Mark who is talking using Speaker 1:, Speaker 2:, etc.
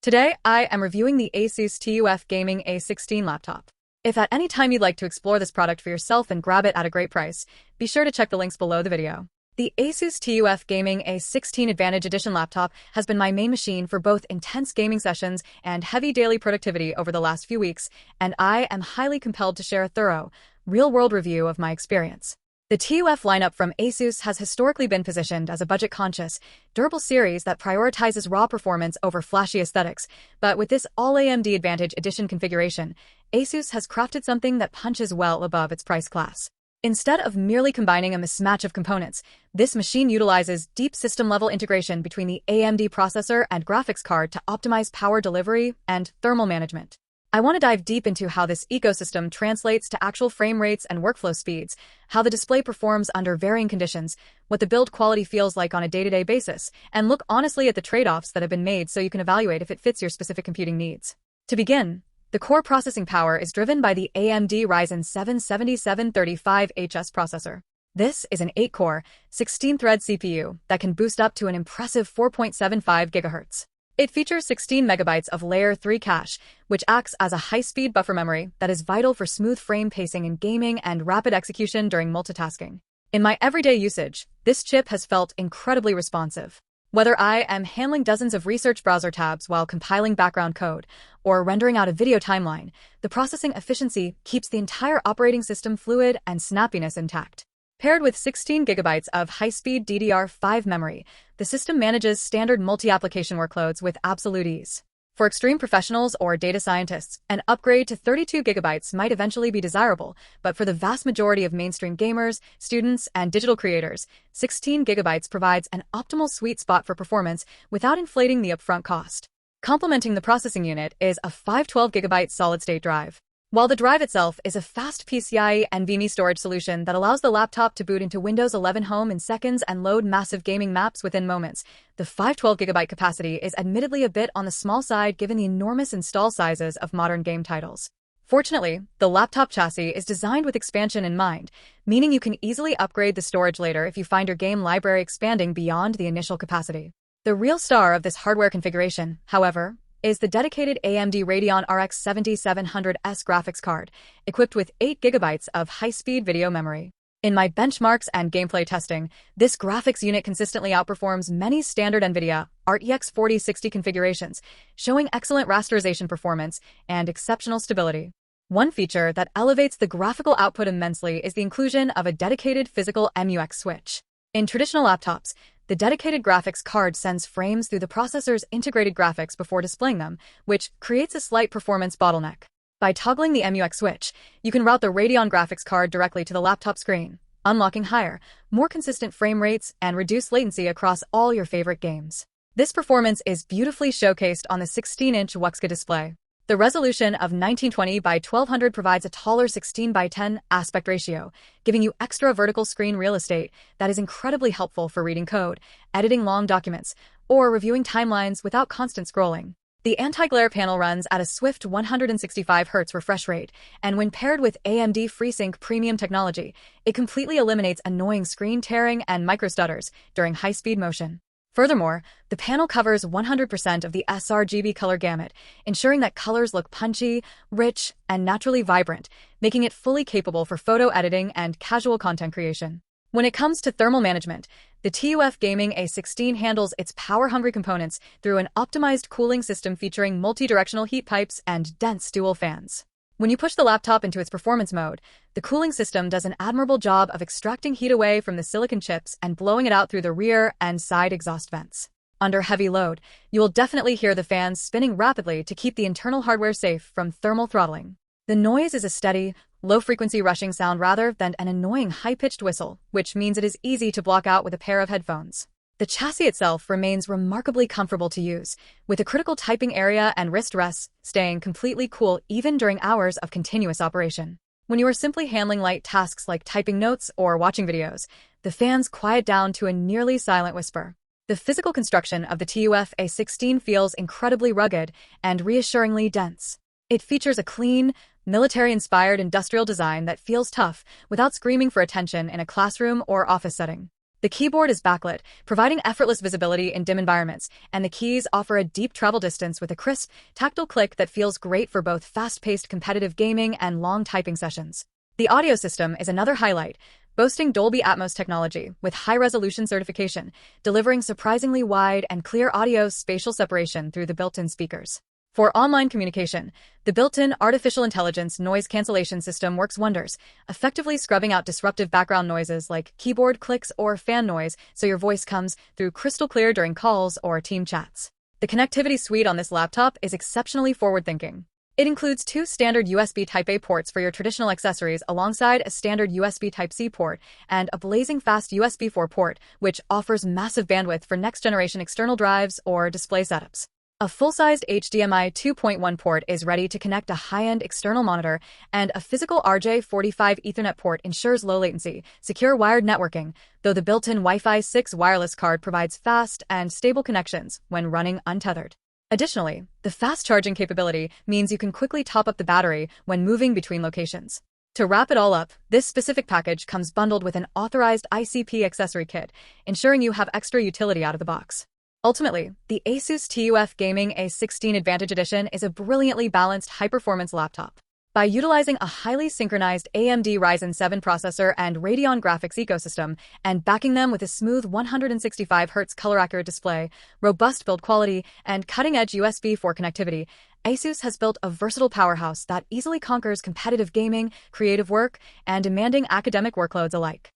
Speaker 1: Today, I am reviewing the ASUS TUF Gaming A16 laptop. If at any time you'd like to explore this product for yourself and grab it at a great price, be sure to check the links below the video. The ASUS TUF Gaming A16 Advantage Edition laptop has been my main machine for both intense gaming sessions and heavy daily productivity over the last few weeks, and I am highly compelled to share a thorough, real-world review of my experience. The TUF lineup from ASUS has historically been positioned as a budget-conscious, durable series that prioritizes raw performance over flashy aesthetics, but with this All-AMD Advantage Edition configuration, ASUS has crafted something that punches well above its price class. Instead of merely combining a mismatch of components, this machine utilizes deep system-level integration between the AMD processor and graphics card to optimize power delivery and thermal management. I want to dive deep into how this ecosystem translates to actual frame rates and workflow speeds, how the display performs under varying conditions, what the build quality feels like on a day-to-day basis, and look honestly at the trade-offs that have been made so you can evaluate if it fits your specific computing needs. To begin, the core processing power is driven by the AMD Ryzen 7 7735HS processor. This is an 8-core, 16-thread CPU that can boost up to an impressive 4.75 GHz. It features 16 megabytes of Layer 3 cache, which acts as a high-speed buffer memory that is vital for smooth frame pacing in gaming and rapid execution during multitasking. In my everyday usage, this chip has felt incredibly responsive. Whether I am handling dozens of research browser tabs while compiling background code or rendering out a video timeline, the processing efficiency keeps the entire operating system fluid and snappiness intact. Paired with 16 gigabytes of high-speed DDR5 memory, the system manages standard multi-application workloads with absolute ease. For extreme professionals or data scientists, an upgrade to 32 gigabytes might eventually be desirable, but for the vast majority of mainstream gamers, students, and digital creators, 16 gigabytes provides an optimal sweet spot for performance without inflating the upfront cost. Complementing the processing unit is a 512 gigabyte solid-state drive. While the drive itself is a fast PCIe NVMe storage solution that allows the laptop to boot into Windows 11 Home in seconds and load massive gaming maps within moments, the 512GB capacity is admittedly a bit on the small side given the enormous install sizes of modern game titles. Fortunately, the laptop chassis is designed with expansion in mind, meaning you can easily upgrade the storage later if you find your game library expanding beyond the initial capacity. The real star of this hardware configuration, however, is the dedicated AMD Radeon RX 7700S graphics card, equipped with 8 gigabytes of high-speed video memory. In my benchmarks and gameplay testing, this graphics unit consistently outperforms many standard NVIDIA RTX 4060 configurations, showing excellent rasterization performance and exceptional stability. One feature that elevates the graphical output immensely is the inclusion of a dedicated physical MUX Switch. In traditional laptops, the dedicated graphics card sends frames through the processor's integrated graphics before displaying them, which creates a slight performance bottleneck. By toggling the MUX switch, you can route the Radeon graphics card directly to the laptop screen, unlocking higher, more consistent frame rates and reduced latency across all your favorite games. This performance is beautifully showcased on the 16-inch WUXGA display. The resolution of 1920 by 1200 provides a taller 16 by 10 aspect ratio, giving you extra vertical screen real estate that is incredibly helpful for reading code, editing long documents, or reviewing timelines without constant scrolling. The anti-glare panel runs at a swift 165 Hz refresh rate, and when paired with AMD FreeSync Premium technology, it completely eliminates annoying screen tearing and microstutters during high-speed motion. Furthermore, the panel covers 100% of the sRGB color gamut, ensuring that colors look punchy, rich, and naturally vibrant, making it fully capable for photo editing and casual content creation. When it comes to thermal management, the TUF Gaming A16 handles its power-hungry components through an optimized cooling system featuring multi-directional heat pipes and dense dual fans. When you push the laptop into its performance mode, the cooling system does an admirable job of extracting heat away from the silicon chips and blowing it out through the rear and side exhaust vents. Under heavy load, you will definitely hear the fans spinning rapidly to keep the internal hardware safe from thermal throttling. The noise is a steady, low-frequency rushing sound rather than an annoying high-pitched whistle, which means it is easy to block out with a pair of headphones. The chassis itself remains remarkably comfortable to use, with a critical typing area and wrist rests staying completely cool even during hours of continuous operation. When you are simply handling light tasks like typing notes or watching videos, the fans quiet down to a nearly silent whisper. The physical construction of the TUF A16 feels incredibly rugged and reassuringly dense. It features a clean, military-inspired industrial design that feels tough without screaming for attention in a classroom or office setting. The keyboard is backlit, providing effortless visibility in dim environments, and the keys offer a deep travel distance with a crisp, tactile click that feels great for both fast-paced competitive gaming and long typing sessions. The audio system is another highlight, boasting Dolby Atmos technology with high-resolution certification, delivering surprisingly wide and clear audio spatial separation through the built-in speakers. For online communication, the built-in artificial intelligence noise cancellation system works wonders, effectively scrubbing out disruptive background noises like keyboard clicks or fan noise so your voice comes through crystal clear during calls or team chats. The connectivity suite on this laptop is exceptionally forward-thinking. It includes 2 standard USB Type-A ports for your traditional accessories alongside a standard USB Type-C port and a blazing fast USB 4 port, which offers massive bandwidth for next-generation external drives or display setups. A full-sized HDMI 2.1 port is ready to connect a high-end external monitor, and a physical RJ45 Ethernet port ensures low-latency, secure wired networking, though the built-in Wi-Fi 6 wireless card provides fast and stable connections when running untethered. Additionally, the fast charging capability means you can quickly top up the battery when moving between locations. To wrap it all up, this specific package comes bundled with an authorized ICP accessory kit, ensuring you have extra utility out of the box. Ultimately, the ASUS TUF Gaming A16 Advantage Edition is a brilliantly balanced high-performance laptop. By utilizing a highly synchronized AMD Ryzen 7 processor and Radeon graphics ecosystem, and backing them with a smooth 165Hz color-accurate display, robust build quality, and cutting-edge USB 4 connectivity, ASUS has built a versatile powerhouse that easily conquers competitive gaming, creative work, and demanding academic workloads alike.